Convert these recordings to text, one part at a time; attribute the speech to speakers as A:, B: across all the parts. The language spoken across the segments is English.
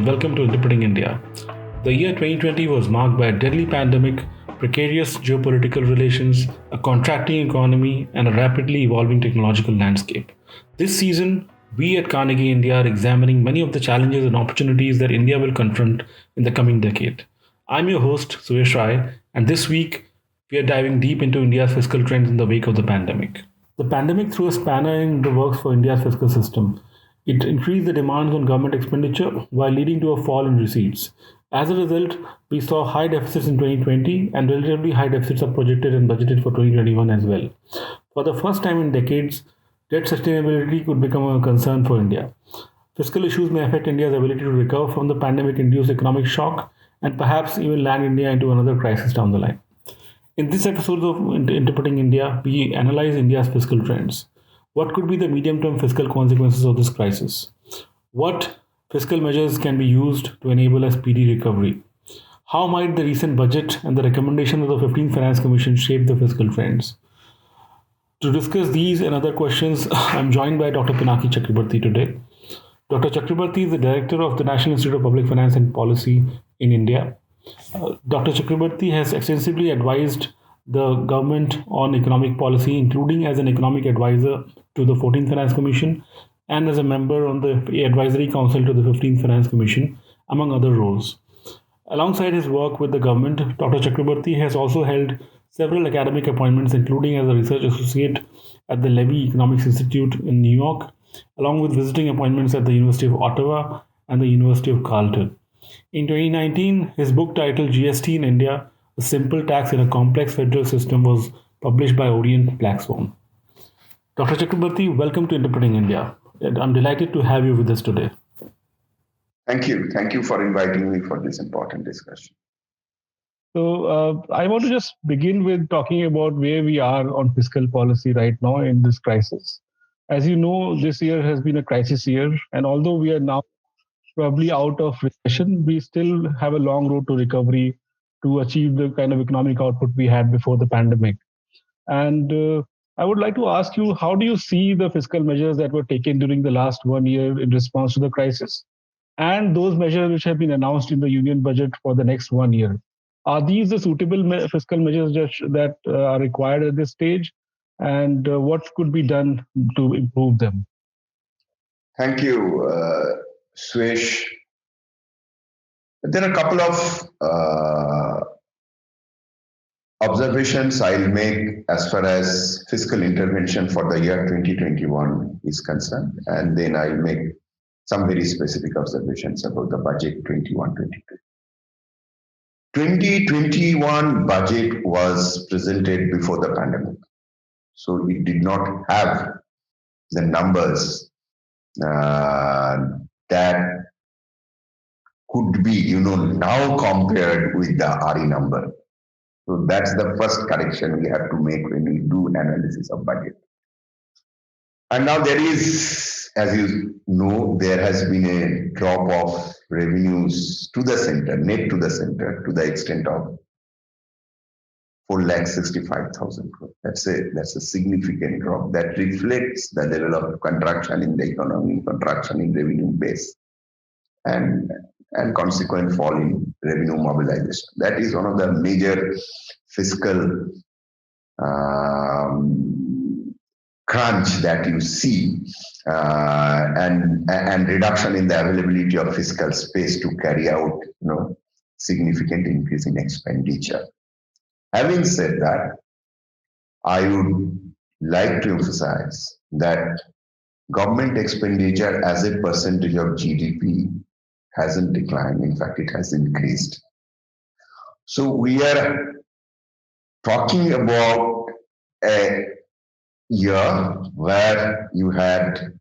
A: welcome to Interpreting India. The year 2020 was marked by a deadly pandemic, precarious geopolitical relations, a contracting economy, and a rapidly evolving technological landscape. This season, we at Carnegie India are examining many of the challenges and opportunities that India will confront in the coming decade. I'm your host, Suresh Rai, and this week we are diving deep into India's fiscal trends in the wake of the pandemic. The pandemic threw a spanner in the works for India's fiscal system. It increased the demands on government expenditure while leading to a fall in receipts. As a result, we saw high deficits in 2020 and relatively high deficits are projected and budgeted for 2021 as well. For the first time in decades, debt sustainability could become a concern for India. Fiscal issues may affect India's ability to recover from the pandemic induced economic shock and perhaps even land India into another crisis down the line. In this episode of Interpreting India, we analyze India's fiscal trends. What could be the medium term fiscal consequences of this crisis? What fiscal measures can be used to enable a speedy recovery? How might the recent budget and the recommendations of the 15th Finance Commission shape the fiscal trends? To discuss these and other questions, I'm joined by Dr. Pinaki Chakrabarty today. Dr. Chakrabarty is the Director of the National Institute of Public Finance and Policy in India. Dr. Chakrabarty has extensively advised the government on economic policy, including as an economic advisor to the 14th Finance Commission and as a member on the Advisory Council to the 15th Finance Commission, among other roles. Alongside his work with the government, Dr. Chakrabarty has also held several academic appointments, including as a research associate at the Levy Economics Institute in New York, along with visiting appointments at the University of Ottawa and the University of Carleton. In 2019, his book titled GST in India, A Simple Tax in a Complex Federal System was published by Orient Black Swan. Dr. Chakrabarty, welcome to Interpreting India. I'm delighted to have you with us today.
B: Thank you. Thank you for inviting me for this important discussion.
A: So I want to just begin with talking about where we are on fiscal policy right now in this crisis. As you know, this year has been a crisis year, and although we are now probably out of recession, we still have a long road to recovery to achieve the kind of economic output we had before the pandemic. And I would like to ask you, how do you see the fiscal measures that were taken during the last 1 year in response to the crisis and those measures which have been announced in the union budget for the next 1 year? Are these the suitable fiscal measures that are required at this stage? And what could be done to improve them?
B: Thank you, Swish. There are a couple of observations I'll make as far as fiscal intervention for the year 2021 is concerned, and then I'll make some very specific observations about the budget 21-22. 2021 budget was presented before the pandemic, so it did not have the numbers that could be, now compared with the RE number. So that's the first correction we have to make when we do analysis of budget. And now there is, as you know, there has been a drop of revenues to the center, net to the center, to the extent of 4,65,000 crore. That's a significant drop that reflects the level of contraction in the economy, contraction in revenue base, and consequent fall in revenue mobilization. That is one of the major fiscal crunch that you see, and reduction in the availability of fiscal space to carry out, significant increase in expenditure. Having said that, I would like to emphasize that government expenditure as a percentage of GDP hasn't declined. In fact, it has increased. So we are talking about a year where you had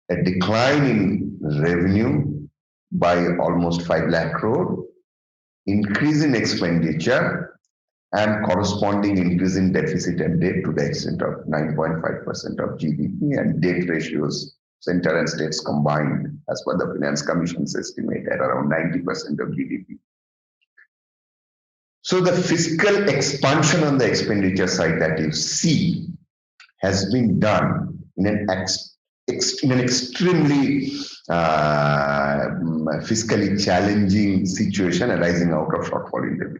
B: a decline in revenue by almost 5 lakh crore, increase in expenditure, and corresponding increase in deficit and debt to the extent of 9.5% of GDP, and debt ratios, center and states combined, as per the Finance Commission's estimate, at around 90% of GDP. So the fiscal expansion on the expenditure side that you see has been done in an extremely fiscally challenging situation arising out of shortfall in revenue.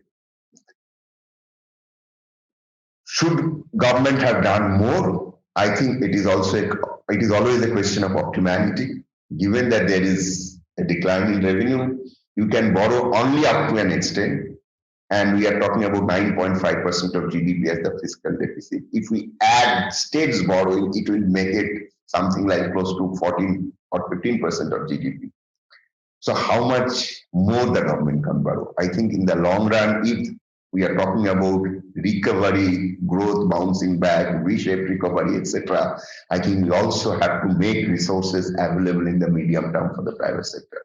B: Should government have done more? I think it is always a question of optimality. Given that there is a decline in revenue, you can borrow only up to an extent, and we are talking about 9.5% of GDP as the fiscal deficit. If we add states borrowing, it will make it something like close to 14 or 15% of GDP. So how much more the government can borrow? I think in the long run, if we are talking about recovery, growth, bouncing back, V-shaped recovery, etc., I think we also have to make resources available in the medium term for the private sector.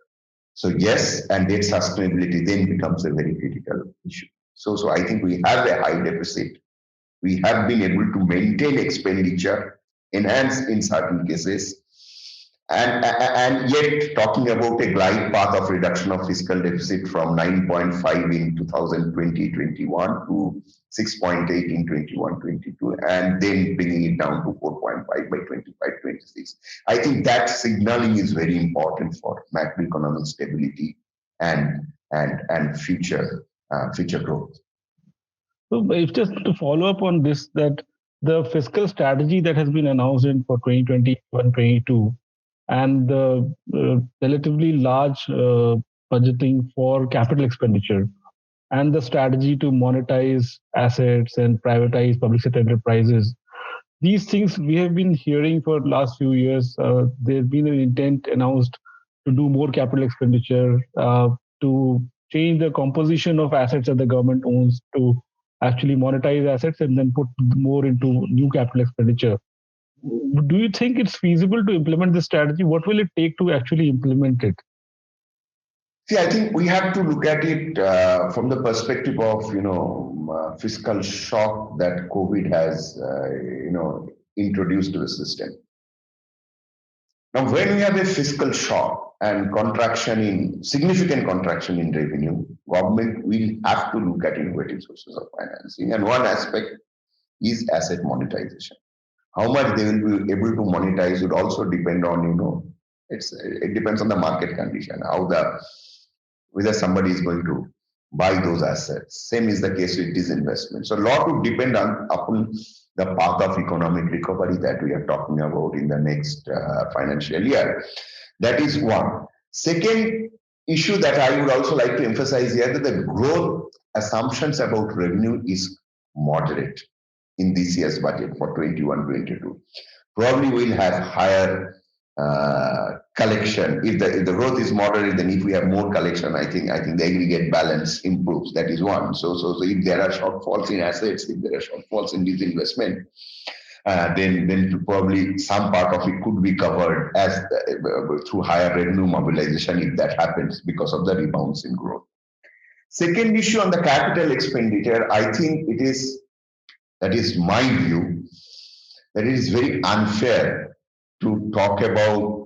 B: So yes, and debt sustainability then becomes a very critical issue. So I think we have a high deficit. We have been able to maintain expenditure, enhance in certain cases, and yet talking about a glide path of reduction of fiscal deficit from 9.5 in 2020-21 to 6.8 in 21-22, and then bringing it down to 4.5 by 25-26. I think that signaling is very important for macroeconomic stability and future growth.
A: So, if just to follow up on this, that the fiscal strategy that has been announced in for 2021-22 and the relatively large budgeting for capital expenditure and the strategy to monetize assets and privatize public sector enterprises, these things we have been hearing for the last few years. There's been an intent announced to do more capital expenditure, to change the composition of assets that the government owns, to actually monetize assets and then put more into new capital expenditure. Do you think it's feasible to implement this strategy? What will it take to actually implement it?
B: See, I think we have to look at it from the perspective of fiscal shock that COVID has introduced to the system. Now, when we have a fiscal shock and significant contraction in revenue, government will have to look at innovative sources of financing, and one aspect is asset monetization. How much they will be able to monetize would also depend on it depends on the market condition, whether somebody is going to buy those assets. Same is the case with disinvestment. So a lot would depend upon the path of economic recovery that we are talking about in the next financial year. That is one. Second issue that I would also like to emphasize here, that the growth assumptions about revenue is moderate in this year's budget for 21-22. Probably we'll have higher collection. If the growth is moderate, then if we have more collection, I think the aggregate balance improves. That is one. So if there are shortfalls in assets, if there are shortfalls in disinvestment, then probably some part of it could be covered through higher revenue mobilization if that happens because of the rebounds in growth. Second issue on the capital expenditure, I think that is my view, that it is very unfair to talk about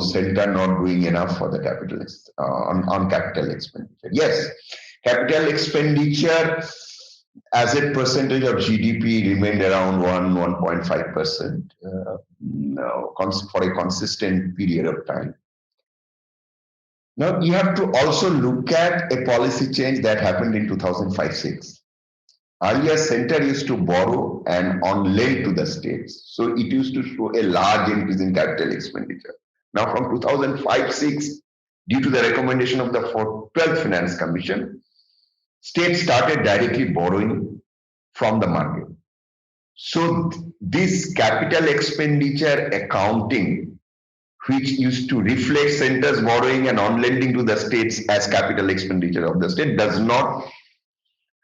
B: center not doing enough for the capital on capital expenditure. Yes, capital expenditure as a percentage of GDP remained around 1.5% for a consistent period of time. Now you have to also look at a policy change that happened in 2005-06. Earlier, center used to borrow and on lend to the states. So it used to show a large increase in capital expenditure. Now from 2005-06, due to the recommendation of the 12th Finance Commission, states started directly borrowing from the market. So this capital expenditure accounting, which used to reflect centers borrowing and on lending to the states as capital expenditure of the state, does not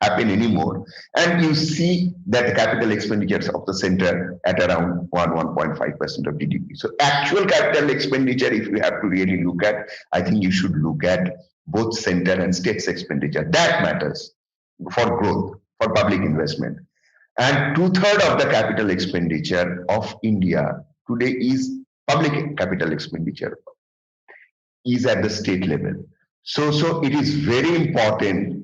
B: happen anymore, and you see that the capital expenditures of the center at around 1.5% of GDP. So actual capital expenditure, if you have to really look at, I think you should look at both center and states expenditure. That matters for growth, for public investment. And 2/3 of the capital expenditure of India today is public capital expenditure, is at the state level. So it is very important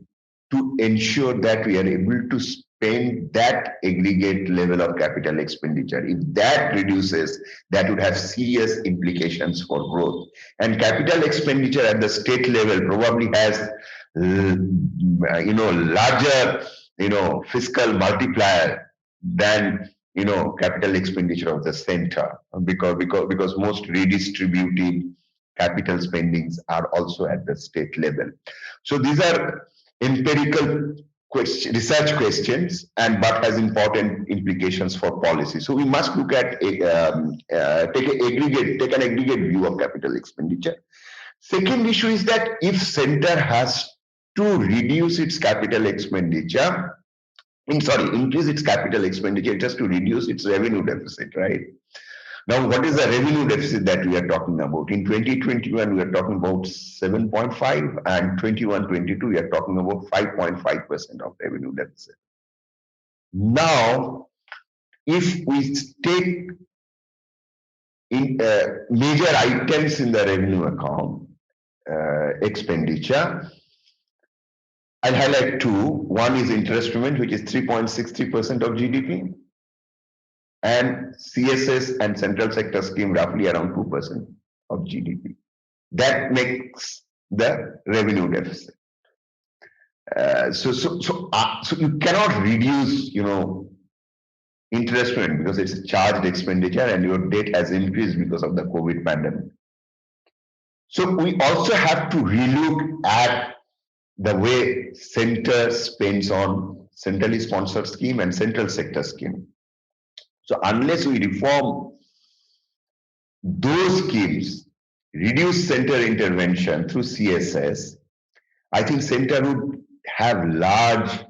B: to ensure that we are able to spend spend that aggregate level of capital expenditure. If that reduces, that would have serious implications for growth. And capital expenditure at the state level probably has, larger, fiscal multiplier than capital expenditure of the center, because most redistributive capital spendings are also at the state level. So these are empirical research questions, and but has important implications for policy. So we must look at take an aggregate view of capital expenditure. Second issue is that if center has to reduce its capital expenditure, increase its capital expenditure just to reduce its revenue deficit, right? Now, what is the revenue deficit that we are talking about? In 2021, we are talking about 7.5, and 21-22, we are talking about 5.5% of revenue deficit. Now, if we take in major items in the revenue account expenditure, I'll highlight two. One is interest payment, which is 3.63% of GDP, and CSS and central sector scheme roughly around 2% of GDP. That makes the revenue deficit. So you cannot reduce, interest payment because it's a charged expenditure and your debt has increased because of the COVID pandemic. So we also have to relook at the way center spends on centrally sponsored scheme and central sector scheme. So unless we reform those schemes, reduce center intervention through CSS, I think center would have large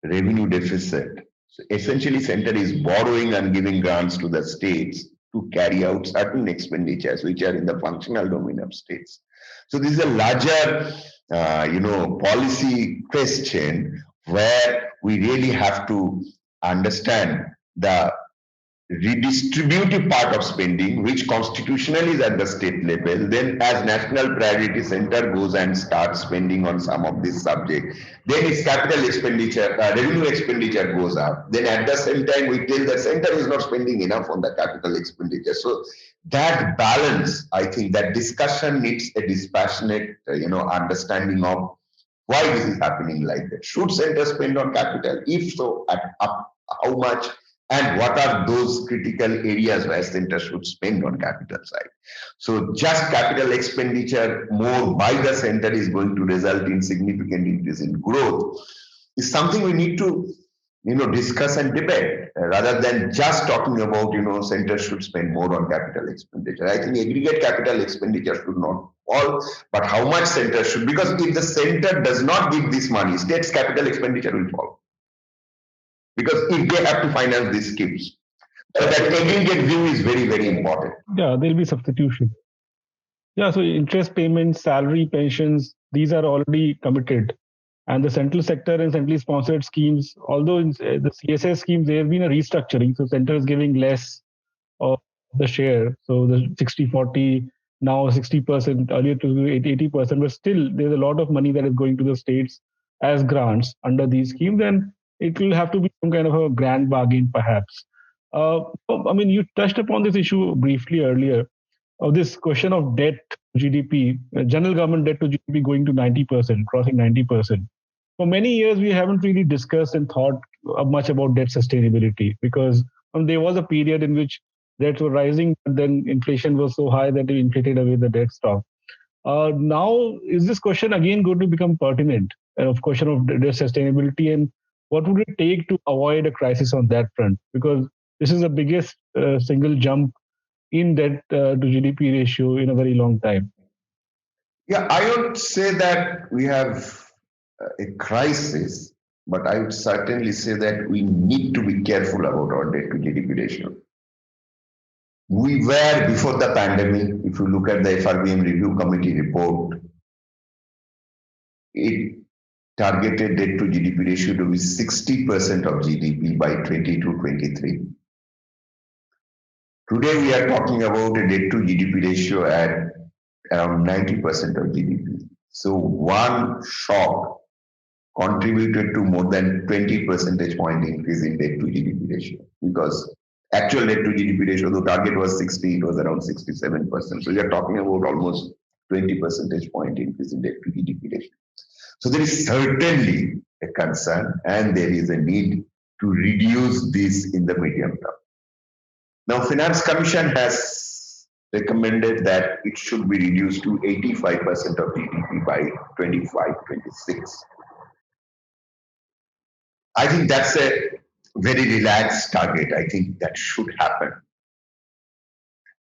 B: revenue deficit. So essentially, center is borrowing and giving grants to the states to carry out certain expenditures which are in the functional domain of states. So this is a larger, policy question where we really have to understand the redistributive part of spending, which constitutionally is at the state level. Then as national priority center goes and starts spending on some of this subject, then its capital expenditure, revenue expenditure goes up. Then at the same time, we tell the center is not spending enough on the capital expenditure. So that balance, I think that discussion needs a dispassionate, understanding of why this is happening like that. Should center spend on capital? If so, at how much? And what are those critical areas where center should spend on capital side? So just capital expenditure more by the center is going to result in significant increase in growth is something we need to discuss and debate rather than just talking about center should spend more on capital expenditure. I think aggregate capital expenditure should not fall, but how much center should, because if the center does not give this money, state's capital expenditure will fall. Because if they have to finance these schemes. So that aggregate view is very, very important.
A: Yeah, there'll be substitution. Yeah, so interest payments, salary, pensions, these are already committed. And the central sector and centrally sponsored schemes, although in the CSS schemes, there have been a restructuring. So center is giving less of the share. So the 60-40, now 60%, earlier to 80%, but still there's a lot of money that is going to the states as grants under these schemes. And it will have to be some kind of a grand bargain, perhaps. You touched upon this issue briefly earlier, of this question of debt to GDP, general government debt to GDP going to 90%, crossing 90%. For many years, we haven't really discussed and thought much about debt sustainability because there was a period in which debts were rising, but then inflation was so high that it inflated away the debt stock. Now, is this question again going to become pertinent? Of question of debt sustainability, and what would it take to avoid a crisis on that front? Because this is the biggest single jump in debt to GDP ratio in a very long time.
B: Yeah, I would say that we have a crisis, but I would certainly say that we need to be careful about our debt to GDP ratio. We were, before the pandemic, if you look at the FRBM Review Committee report, it targeted debt to GDP ratio to be 60% of GDP by 22-23. Today, we are talking about a debt to GDP ratio at around 90% of GDP. So one shock contributed to more than 20 percentage point increase in debt to GDP ratio, because actual debt to GDP ratio, the target was 60, it was around 67%. So we are talking about almost 20 percentage point increase in debt to GDP ratio. So there is certainly a concern, and there is a need to reduce this in the medium term. Now, Finance Commission has recommended that it should be reduced to 85% of GDP by 25-26. I think that's a very relaxed target. I think that should happen.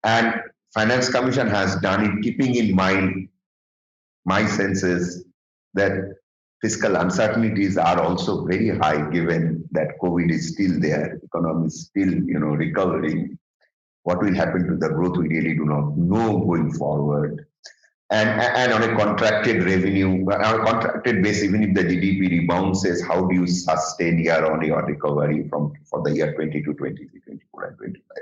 B: And Finance Commission has done it keeping in mind, my sense is that fiscal uncertainties are also very high given that COVID is still there, economy is still, recovering. What will happen to the growth, we really do not know going forward. And on a contracted revenue, on a contracted base, even if the GDP rebounds, how do you sustain year-on-year recovery for the year 22, 23, 24, and 25?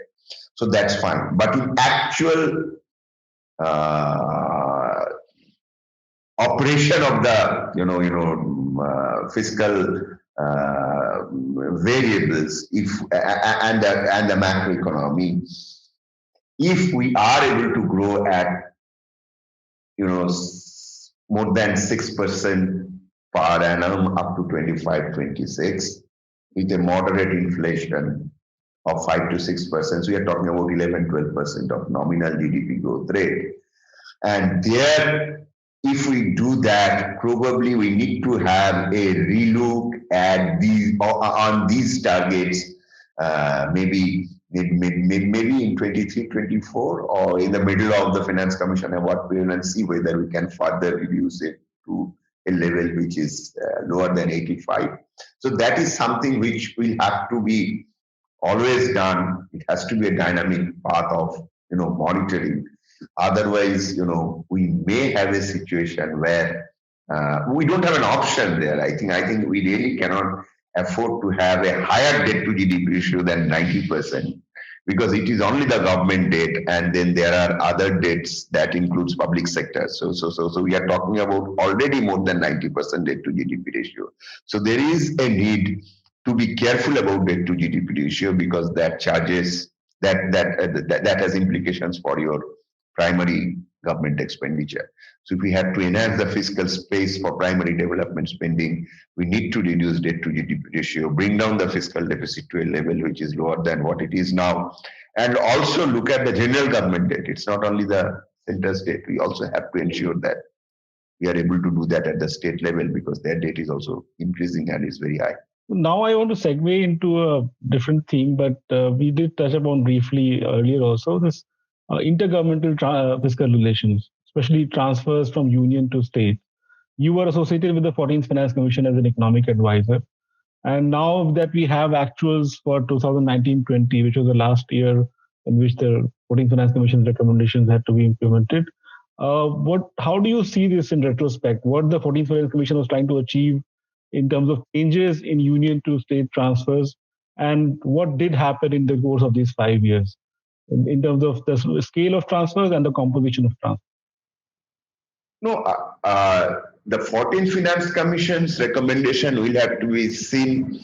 B: So that's fine. But in actual operation of the fiscal variables, if and the macroeconomy, if we are able to grow at more than 6% per annum up to 25, 26, with a moderate inflation of 5 to 6%. So we are talking about 11, 12% of nominal GDP growth rate. And there, if we do that, probably we need to have a relook at on these targets, maybe in 23, 24, or in the middle of the Finance Commission award period, and see whether we can further reduce it to a level which is lower than 85. So that is something which will have to be always done. It has to be a dynamic path of monitoring. Otherwise, we may have a situation where we don't have an option there. I think we really cannot afford to have a higher debt to GDP ratio than 90%, because it is only the government debt, and then there are other debts that includes public sector. So we are talking about already more than 90% debt to GDP ratio. So there is a need to be careful about debt to GDP ratio, because that charges that has implications for your primary government expenditure. So if we have to enhance the fiscal space for primary development spending, we need to reduce debt to GDP ratio, bring down the fiscal deficit to a level which is lower than what it is now, and also look at the general government debt. It's not only the center's debt. We also have to ensure that we are able to do that at the state level, because their debt is also increasing and is very high.
A: Now I want to segue into a different theme, but we did touch upon briefly earlier also this intergovernmental fiscal relations, especially transfers from union to state. You were associated with the 14th Finance Commission as an economic advisor. And now that we have actuals for 2019-20, which was the last year in which the 14th Finance Commission's recommendations had to be implemented, how do you see this in retrospect? What the 14th Finance Commission was trying to achieve in terms of changes in union to state transfers, and what did happen in the course of these 5 years in terms of the scale of transfers and the composition of transfers?
B: No, the 14th Finance Commission's recommendation will have to be seen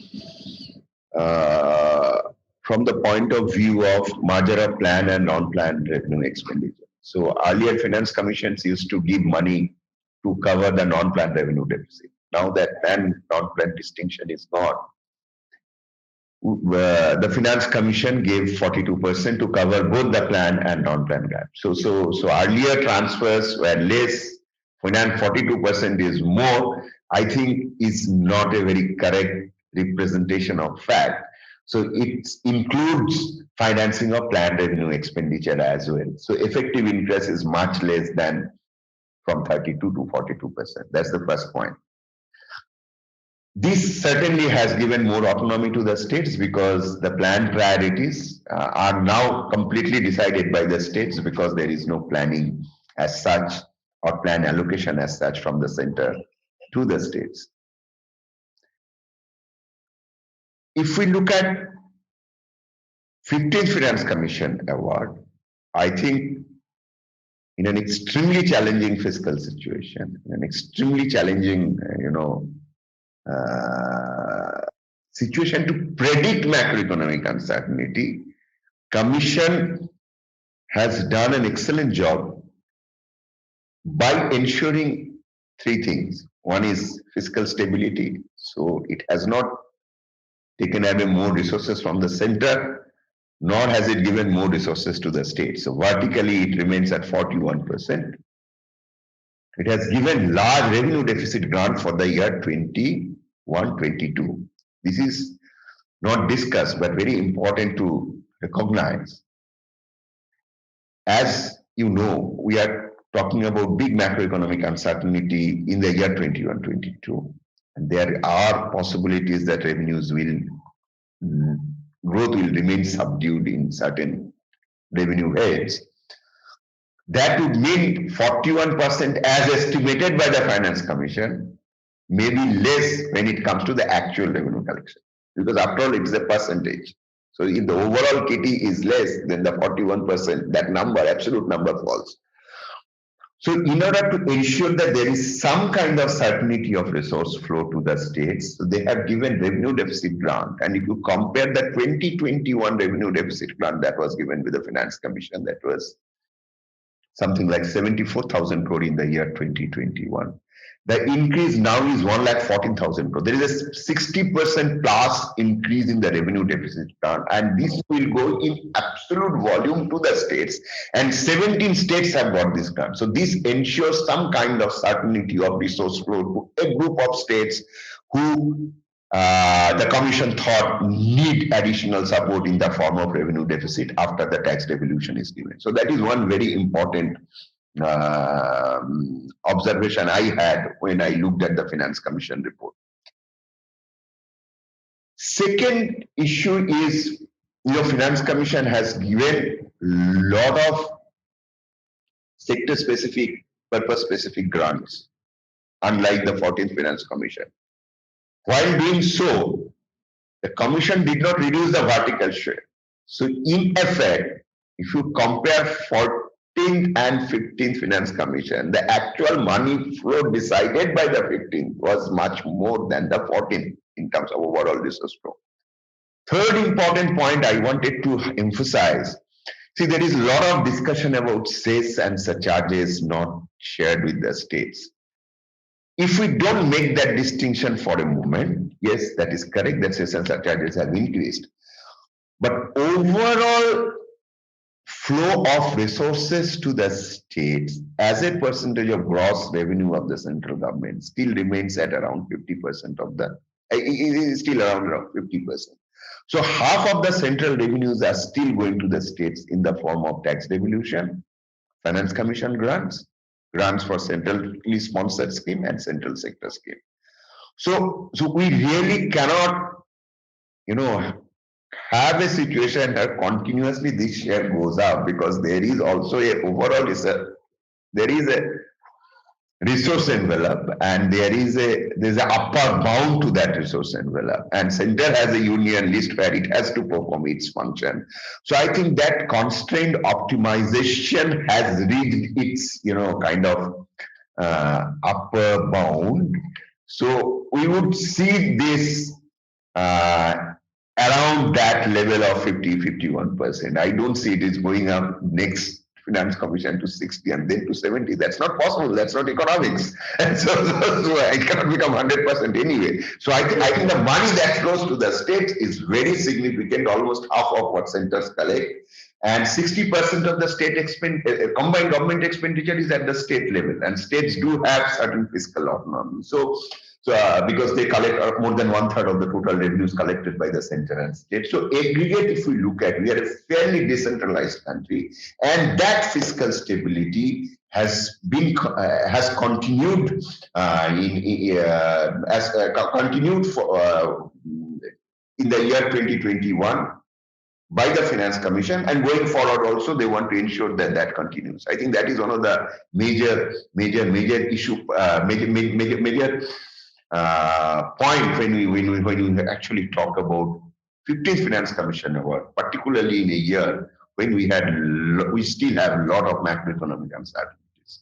B: from the point of view of merger of planned and non-planned revenue expenditure. So earlier Finance Commissions used to give money to cover the non-planned revenue deficit. Now that planned non-planned distinction is gone. The Finance Commission gave 42% to cover both the planned and non-planned gap. So earlier transfers were less. Finance 42% is more. I think is not a very correct representation of fact. So it includes financing of planned revenue expenditure as well. So effective interest is much less than from 32 to 42%. That's the first point. This certainly has given more autonomy to the states, because the planned priorities are now completely decided by the states, because there is no planning as such or plan allocation as such from the center to the states. If we look at 15th Finance Commission award, I think in an extremely challenging fiscal situation, in an extremely challenging, situation to predict macroeconomic uncertainty, Commission has done an excellent job by ensuring three things. One is fiscal stability, so it has not taken away more resources from the center, nor has it given more resources to the state. So vertically, it remains at 41%. It has given large revenue deficit grant for the year 21-22. This is not discussed, but very important to recognize. As you know, we are talking about big macroeconomic uncertainty in the year 21-22. And there are possibilities that revenues will, growth will remain subdued in certain revenue heads. That would mean 41% as estimated by the Finance Commission, may be less when it comes to the actual revenue collection. Because after all, it's a percentage. So if the overall kitty is less than the 41%, that number, absolute number falls. So in order to ensure that there is some kind of certainty of resource flow to the states, so they have given revenue deficit grant. And if you compare the 2021 revenue deficit grant that was given with the Finance Commission, that was something like 74,000 crore in the year 2021. The increase now is 1,14,000 crore. There is a 60% plus increase in the revenue deficit grant, and this will go in absolute volume to the states. And 17 states have got this grant. So this ensures some kind of certainty of resource flow to a group of states who the Commission thought need additional support in the form of revenue deficit after the tax devolution is given. So that is one very important observation I had when I looked at the Finance Commission report. Second issue is, Finance Commission has given lot of sector-specific, purpose-specific grants, unlike the 14th Finance Commission. While doing so, the Commission did not reduce the vertical share. So in effect, if you compare 14th and 15th Finance Commission, the actual money flow decided by the 15th was much more than the 14th in terms of overall resource flow. Third important point I wanted to emphasize, see, there is a lot of discussion about cess and surcharges not shared with the states. If we don't make that distinction for a moment, yes, that is correct, that cess and surcharges have increased. But overall flow of resources to the states as a percentage of gross revenue of the central government still remains at around 50% of the, it is still around 50%. So half of the central revenues are still going to the states in the form of tax devolution, Finance Commission grants for centrally sponsored scheme and central sector scheme. So we really cannot, have a situation where continuously this share goes up, because there is also a overall there is a resource envelope, and there's a upper bound to that resource envelope, and center has a union list where it has to perform its function. So I think that constrained optimization has reached its kind of upper bound. So we would see this around that level of 50-51%. I don't see it is going up next Finance Commission to 60 and then to 70. That's not possible. That's not economics. And so it cannot become 100% anyway. So I think the money that flows to the states is very significant, almost half of what centers collect. And 60% of the state combined government expenditure is at the state level, and states do have certain fiscal autonomy. So because they collect more than 1/3 of the total revenues collected by the center and state. So aggregate, if we look at, we are a fairly decentralized country, and that fiscal stability has continued in the year 2021 by the Finance Commission, and going forward also they want to ensure that that continues. I think that is one of the major issue, major point when we actually talk about 15th Finance Commission award, particularly in a year when we still have a lot of macroeconomic uncertainties.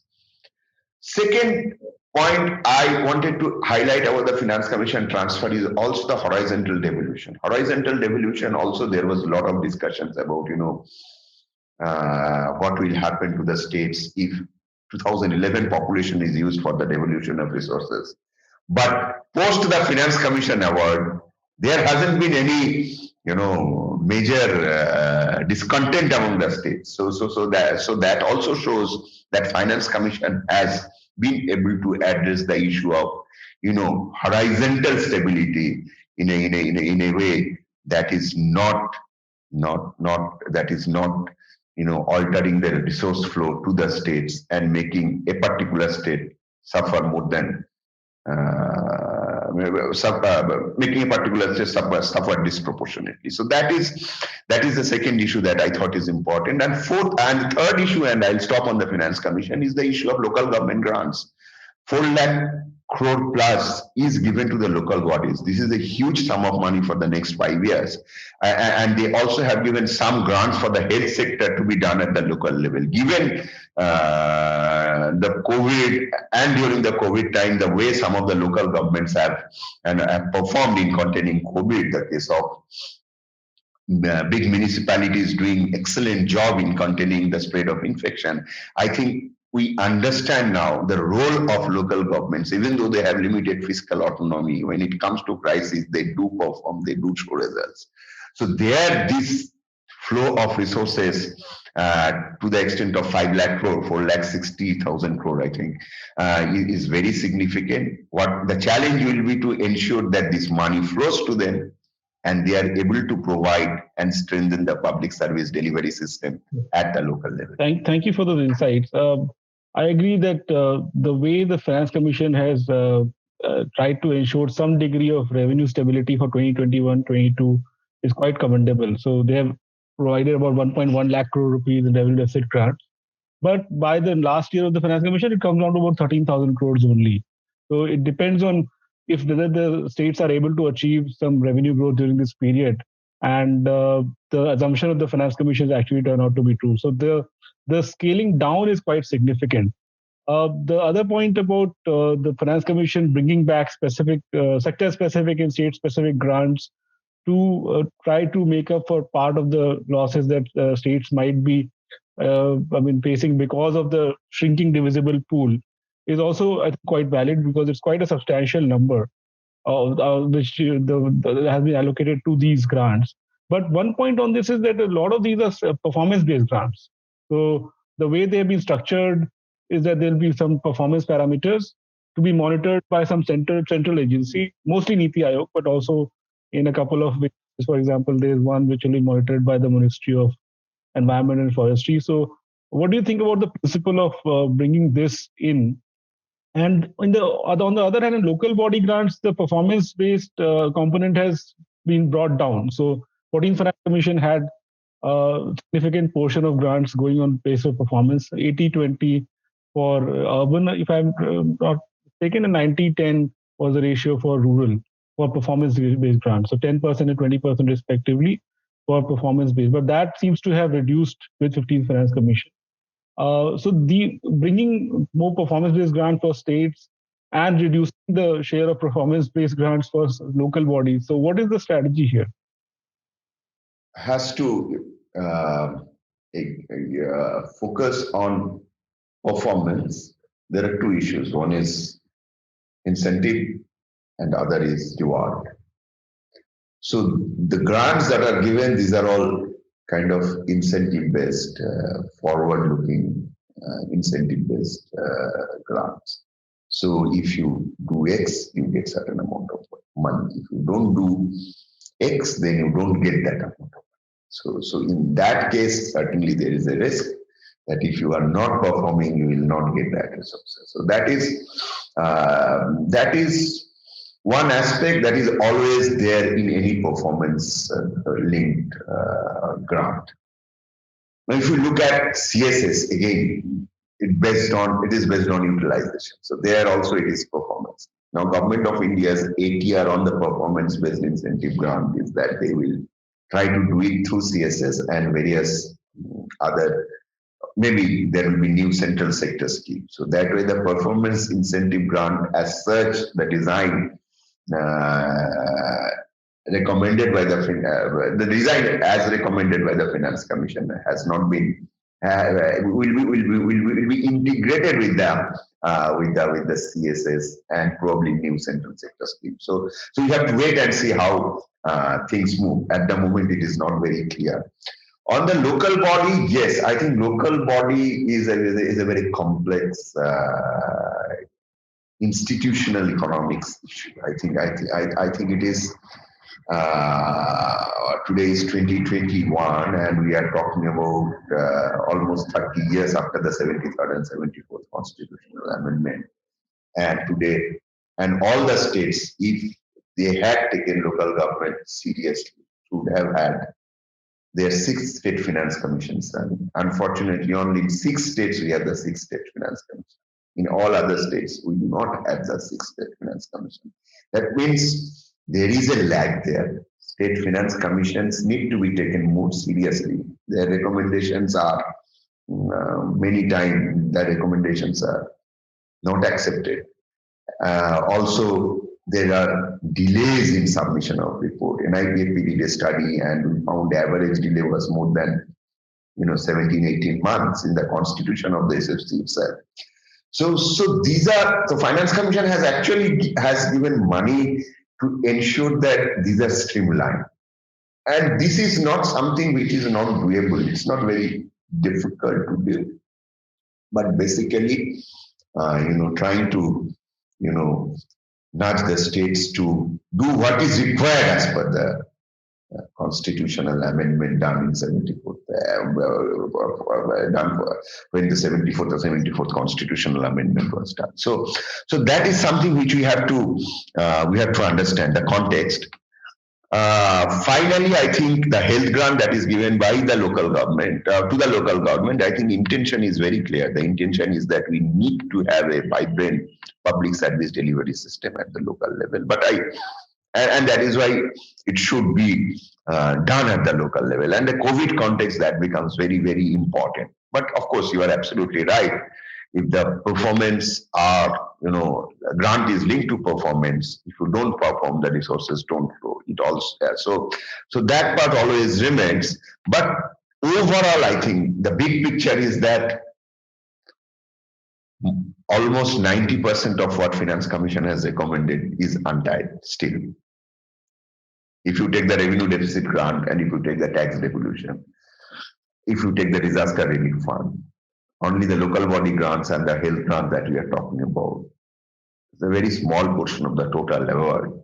B: Second point I wanted to highlight about the Finance Commission transfer is also the horizontal devolution. Horizontal devolution, also there was a lot of discussions about, what will happen to the states if 2011 population is used for the devolution of resources. But post the Finance Commission award, there hasn't been any, major discontent among the states. So that also shows that Finance Commission has been able to address the issue of, horizontal stability in a way that is not that is not altering the resource flow to the states and making a particular state suffer more than making a particular state suffer disproportionately. So that is the second issue that I thought is important. And fourth and third issue, and I'll stop on the Finance Commission, is the issue of local government grants. 4 lakh crore plus is given to the local bodies. This is a huge sum of money for the next 5 years. And they also have given some grants for the health sector to be done at the local level. Given the COVID and during the COVID time, the way some of the local governments have performed in containing COVID, the case of big municipalities doing excellent job in containing the spread of infection. I think we understand now the role of local governments, even though they have limited fiscal autonomy. When it comes to crisis, they do perform, they do show results. So there, this flow of resources to the extent of 5 lakh crore, 4 lakh 60,000 crore, I think, is very significant. What the challenge will be to ensure that this money flows to them and they are able to provide and strengthen the public service delivery system at the local level.
A: Thank you for those insights. I agree that the way the Finance Commission has tried to ensure some degree of revenue stability for 2021-22 is quite commendable. So they have provided about 1.1 lakh crore rupees in revenue deficit grants. But by the last year of the Finance Commission, it comes down to about 13,000 crores only. So it depends on if the states are able to achieve some revenue growth during this period. And the assumption of the Finance Commission has actually turned out to be true. So the scaling down is quite significant. The other point about the Finance Commission bringing back specific sector-specific and state-specific grants to try to make up for part of the losses that states might be facing because of the shrinking divisible pool is also, I think, quite valid, because it's quite a substantial number which has been allocated to these grants. But one point on this is that a lot of these are performance-based grants. So the way they have been structured is that there'll be some performance parameters to be monitored by some central agency, mostly NITI Aayog, but also in a couple of ways. For example, there's one which will be monitored by the Ministry of Environment and Forestry. So what do you think about the principle of bringing this in? And on the other hand, in local body grants, the performance-based component has been brought down. So 14th Finance Commission had a significant portion of grants going on base of performance, 80-20 for urban, if I'm not mistaken, and 90-10 was the ratio for rural for performance-based grants. So 10% and 20% respectively for performance-based. But that seems to have reduced with 15th Finance Commission. So the bringing more performance-based grants for states and reducing the share of performance-based grants for local bodies. So what is the strategy here?
B: Has to focus on performance. There are two issues. One is incentive and the other is reward. So the grants that are given, these are all kind of incentive-based, forward-looking, incentive-based grants. So if you do X, you get certain amount of money. If you don't do X, then you don't get that amount of money. So in that case, certainly there is a risk that if you are not performing, you will not get that resources. So that is one aspect that is always there in any performance linked grant. Now, if you look at CSS, again, it is based on utilization. So there also it is performance. Now, Government of India's ATR on the performance-based incentive grant is that they will try to do it through CSS and various other maybe there will be new central sector scheme. So that way, the performance incentive grant, as such, the design uh, recommended by the design as recommended by the Finance Commission has not been will be integrated with the CSS and probably new central sector scheme. So you have to wait and see how things move. At the moment, it is not very clear. On the local body, yes, I think local body is a very complex institutional economics issue. I think it is. Today is 2021, and we are talking about almost 30 years after the 73rd and 74th constitutional amendment. And today, and all the states, if they had taken local government seriously, would have had there are 6 state finance commissions, and unfortunately, only in 6 states we have the 6 state finance commission. In all other states, we do not have the 6 state finance commission. That means there is a lag there. State finance commissions need to be taken more seriously. Their recommendations are many times the recommendations are not accepted. Also, there are delays in submission of report. NIPFP did a study and we found the average delay was more than 17, 18 months in the constitution of the SFC itself. So Finance Commission has given money to ensure that these are streamlined. And this is not something which is not doable. It's not very difficult to do. But basically, trying to, nudge the states to do what is required as per the constitutional amendment done in 74th, done when the 74th or 74th constitutional amendment was done. So that is something which we have to understand the context. Finally, I think the health grant that is given by the local government to the local government, I think intention is very clear. The intention is that we need to have a vibrant public service delivery system at the local level. And that is why it should be done at the local level. And the COVID context, that becomes very, very important. But of course, you are absolutely right. If the performance grant is linked to performance, if you don't perform, the resources don't flow. It also so that part always remains. But overall, I think the big picture is that almost 90% of what Finance Commission has recommended is untied still. If you take the revenue deficit grant and if you take the tax devolution, if you take the disaster relief fund, only the local body grants and the health grant that we are talking about, it's a very small portion of the total award.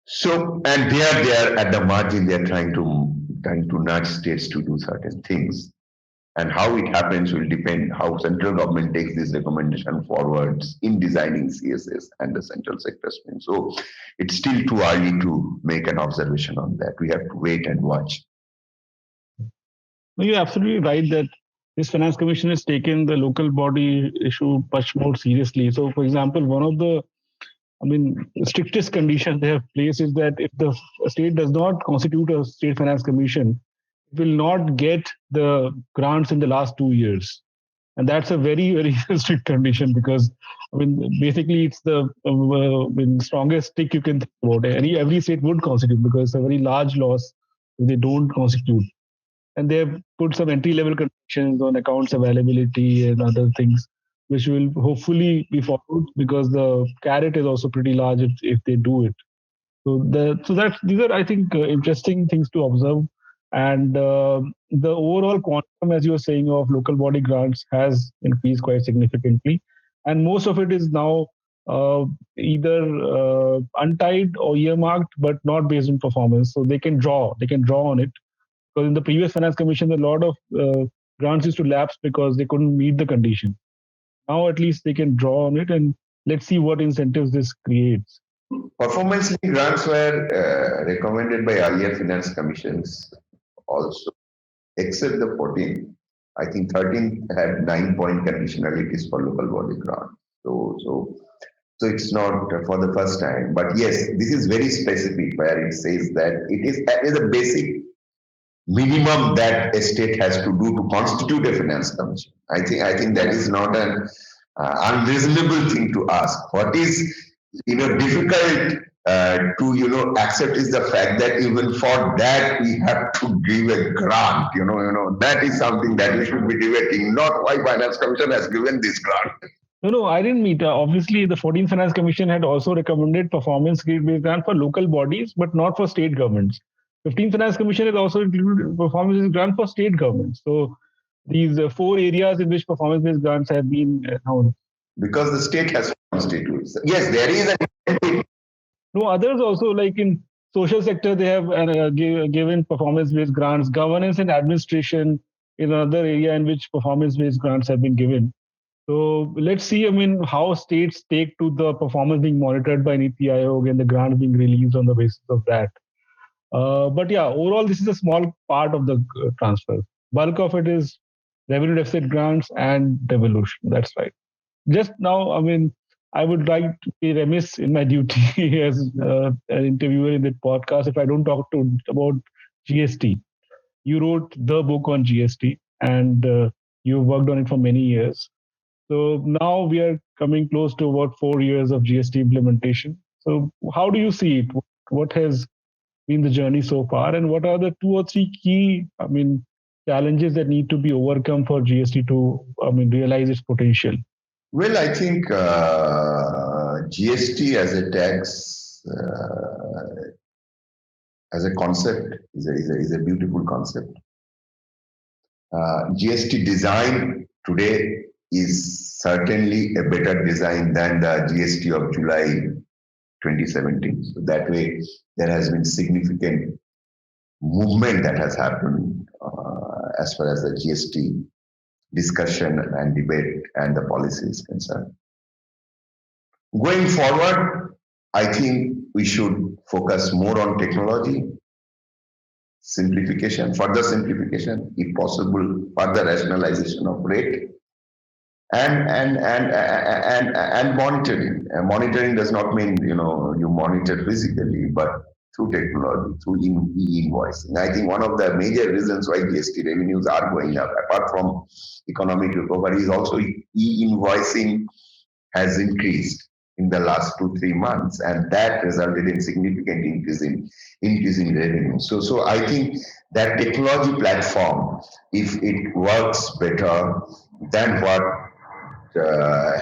B: So, and they are at the margin, they are trying to nudge states to do certain things. And how it happens will depend how central government takes this recommendation forwards in designing CSS and the central sector scheme. So it's still too early to make an observation on that. We have to wait and watch.
A: You're absolutely right that this Finance Commission has taken the local body issue much more seriously. So, for example, one of the strictest conditions they have placed is that if the state does not constitute a state finance commission, it will not get the grants in the last 2 years. And that's a very, very strict condition because, basically it's the strongest stick you can think about. Every state would constitute because it's a very large loss if they don't constitute. And they have put some entry-level conditions on accounts availability and other things, which will hopefully be followed because the carrot is also pretty large if they do it. These are, I think, interesting things to observe. And the overall quantum, as you were saying, of local body grants has increased quite significantly. And most of it is now either untied or earmarked, but not based on performance. So they can draw on it. Because in the previous Finance Commission, a lot of grants used to lapse because they couldn't meet the condition. Now at least they can draw on it, and let's see what incentives this creates.
B: Performance-linked grants were recommended by earlier Finance Commissions also, except the 14. I think 13 had 9-point conditionalities for local body grant. So it's not for the first time. But yes, this is very specific where it says that it is a basic minimum that a state has to do to constitute a finance commission. I think that is not an unreasonable thing to ask. What is difficult to accept is the fact that even for that we have to give a grant. That is something that we should be debating, not why finance commission has given this grant.
A: No, I didn't meet. Obviously, the 14th Finance Commission had also recommended performance-based grant for local bodies, but not for state governments. 15th Finance Commission has also included performance-based grant for state governments. So these four areas in which performance-based grants have been found.
B: Because the state has constitutes. Yes, there is a.
A: No, others also, like in social sector, they have given performance-based grants. Governance and administration is another area in which performance-based grants have been given. So let's see, how states take to the performance being monitored by NITI Aayog and the grants being released on the basis of that. But yeah, overall, this is a small part of the transfer. Bulk of it is revenue deficit grants and devolution. That's right. Just now, I would like to be remiss in my duty as an interviewer in that podcast if I don't talk about GST. You wrote the book on GST and you've worked on it for many years. So now we are coming close to about 4 years of GST implementation. So how do you see it? What has been the journey so far, and what are the 2 or 3 key, challenges that need to be overcome for GST to, realize its potential?
B: Well, I think GST as a tax, as a concept, is a beautiful concept. GST design today is certainly a better design than the GST of July 2017. So that way, there has been significant movement that has happened as far as the GST discussion and debate and the policy is concerned. Going forward, I think we should focus more on technology, simplification, further simplification, if possible, further rationalization of rate, and monitoring. Monitoring does not mean you monitor physically, but through technology, through e-invoicing. I think one of the major reasons why GST revenues are going up, apart from economic recovery, is also e-invoicing has increased in the last 2-3 months, and that resulted in significant increase in revenue. So I think that technology platform, if it works better than what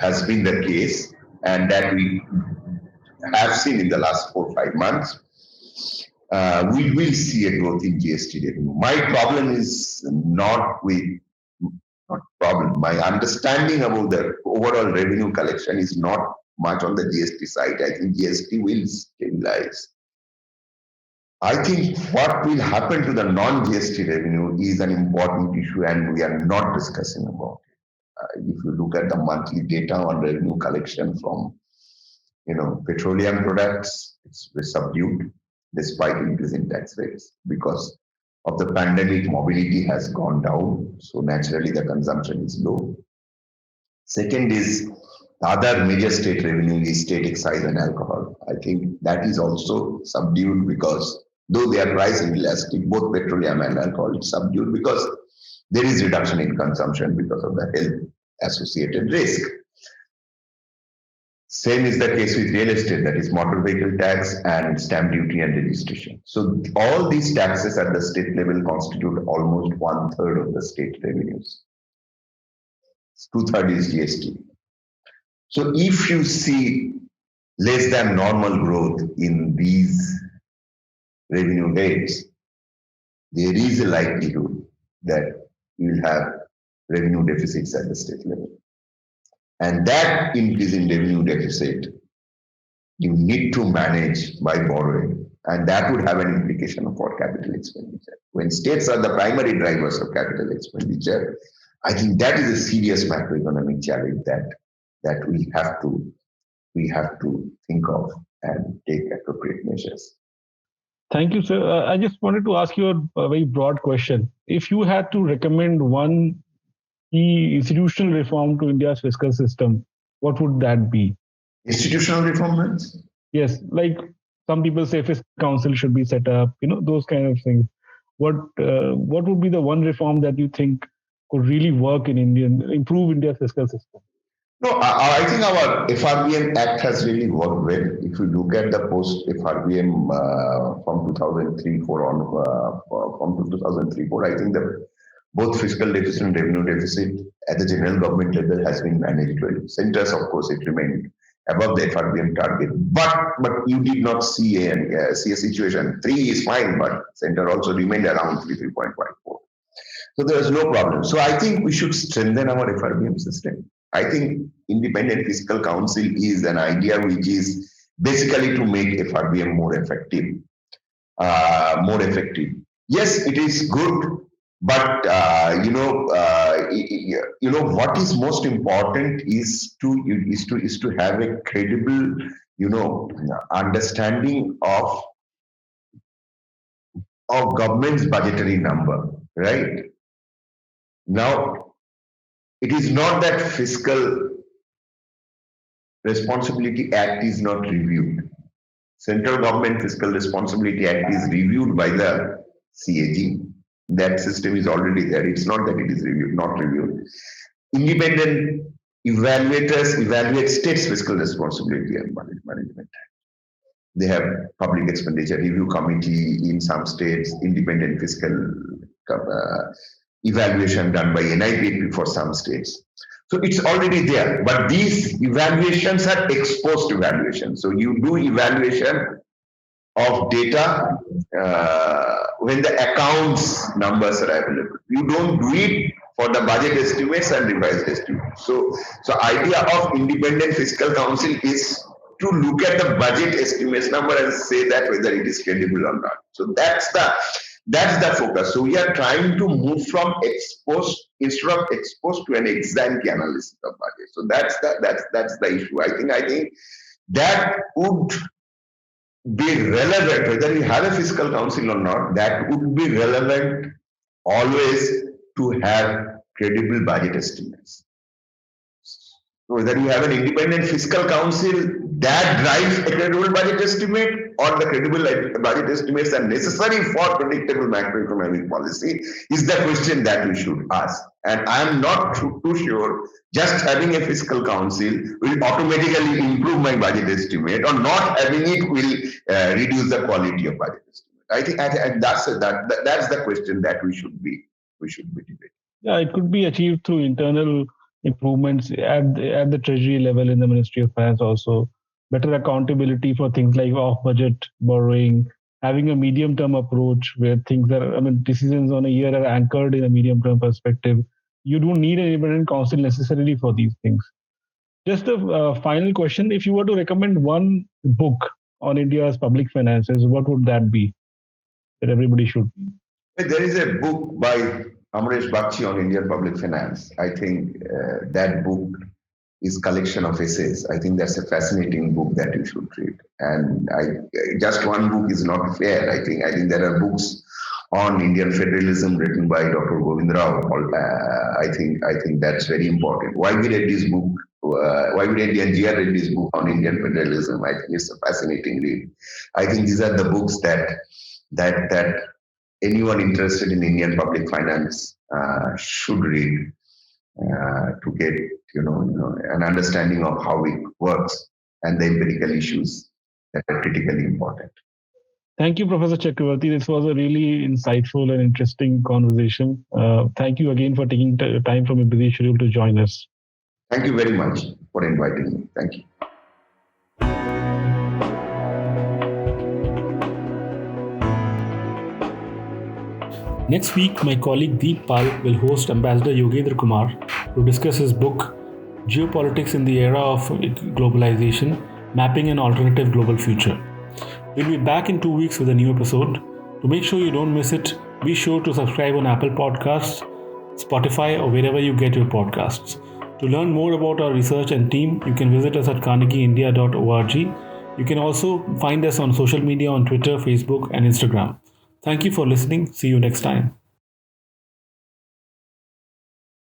B: has been the case, and that we have seen in the last 4 or 5 months, we will see a growth in GST revenue. My problem is not problem. My understanding about the overall revenue collection is not much on the GST side. I think GST will stabilize. I think what will happen to the non-GST revenue is an important issue, and we are not discussing about it. If you look at the monthly data on revenue collection from petroleum products, it's subdued despite increase in tax rates because of the pandemic. Mobility has gone down, so naturally the consumption is low. Second is the other major state revenue is state excise and alcohol. I think that is also subdued because though they are price inelastic, both petroleum and alcohol is subdued because there is reduction in consumption because of the health associated risk. Same is the case with real estate, that is motor vehicle tax and stamp duty and registration. So all these taxes at the state level constitute almost 1/3 of the state revenues. 2/3 is GST. So if you see less than normal growth in these revenue rates, there is a likelihood that you will have revenue deficits at the state level. And that increase in revenue deficit, you need to manage by borrowing. And that would have an implication for capital expenditure. When states are the primary drivers of capital expenditure, I think that is a serious macroeconomic challenge that we have to think of and take appropriate measures.
A: Thank you, sir. I just wanted to ask you a very broad question. If you had to recommend one key institutional reform to India's fiscal system, what would that be?
B: Institutional reform?
A: Yes, like some people say fiscal council should be set up, those kind of things. what would be the one reform that you think could really work in improve India's fiscal system?
B: No, I think our FRBM Act has really worked well. If you look at the post FRBM from 2003-4 on, from 2003-4, I think that both fiscal deficit and revenue deficit at the general government level has been managed well. Centers, of course, it remained above the FRBM target, but you did not see a situation. 3 is fine, but center also remained around 3.54. So there is no problem. So I think we should strengthen our FRBM system. I think independent fiscal council is an idea which is basically to make FRBM more effective. Yes, it is good, but what is most important is to have a credible understanding of government's budgetary number, right? Now, it is not that Fiscal Responsibility Act is not reviewed. Central Government Fiscal Responsibility Act is reviewed by the CAG. That system is already there. It's not that it is not reviewed. Independent evaluators evaluate states' fiscal responsibility and management. They have public expenditure review committee in some states, independent fiscal evaluation done by NIPP for some states. So it's already there, but these evaluations are ex-post evaluation. So you do evaluation of data when the accounts numbers are available. You don't do it for the budget estimates and revised estimates. So idea of independent fiscal council is to look at the budget estimates number and say that whether it is credible or not. So that's the focus. So we are trying to move from instead of exposed to an ex ante analysis of budget. So that's the issue. I think that would be relevant whether you have a fiscal council or not. That would be relevant always to have credible budget estimates. So whether you have an independent fiscal council that drives a credible budget estimate, or the credible budget estimates are necessary for predictable macroeconomic policy, is the question that we should ask. And I am not too sure just having a fiscal council will automatically improve my budget estimate, or not having it will reduce the quality of budget estimate. I think that's the question that we should be debating.
A: Yeah, it could be achieved through internal improvements at the treasury level in the Ministry of Finance also. Better accountability for things like off-budget borrowing, having a medium-term approach where decisions on a year are anchored in a medium-term perspective. You don't need an independent council necessarily for these things. Just a final question. If you were to recommend one book on India's public finances, what would that be that everybody should read?
B: There is a book by Amresh Bagchi on Indian public finance. I think that book is collection of essays. I think that's a fascinating book that you should read. And just one book is not fair. I think there are books on Indian federalism written by Dr. Govind Rao. I think that's very important. Why we read this book? Why we read and GR read this book on Indian federalism? I think it's a fascinating read. I think these are the books that anyone interested in Indian public finance should read to get an understanding of how it works and the empirical issues that are critically important.
A: Thank you, Professor Chakravarti. This was a really insightful and interesting conversation. Thank you again for taking time from your busy schedule to join us.
B: Thank you very much for inviting me. Thank you.
A: Next week, my colleague Deep Pal will host Ambassador Yogendra Kumar to discuss his book, Geopolitics in the Era of Globalization, Mapping an Alternative Global Future. We'll be back in 2 weeks with a new episode. To make sure you don't miss it, be sure to subscribe on Apple Podcasts, Spotify, or wherever you get your podcasts. To learn more about our research and team, you can visit us at carnegieindia.org. You can also find us on social media on Twitter, Facebook, and Instagram. Thank you for listening. See you next time.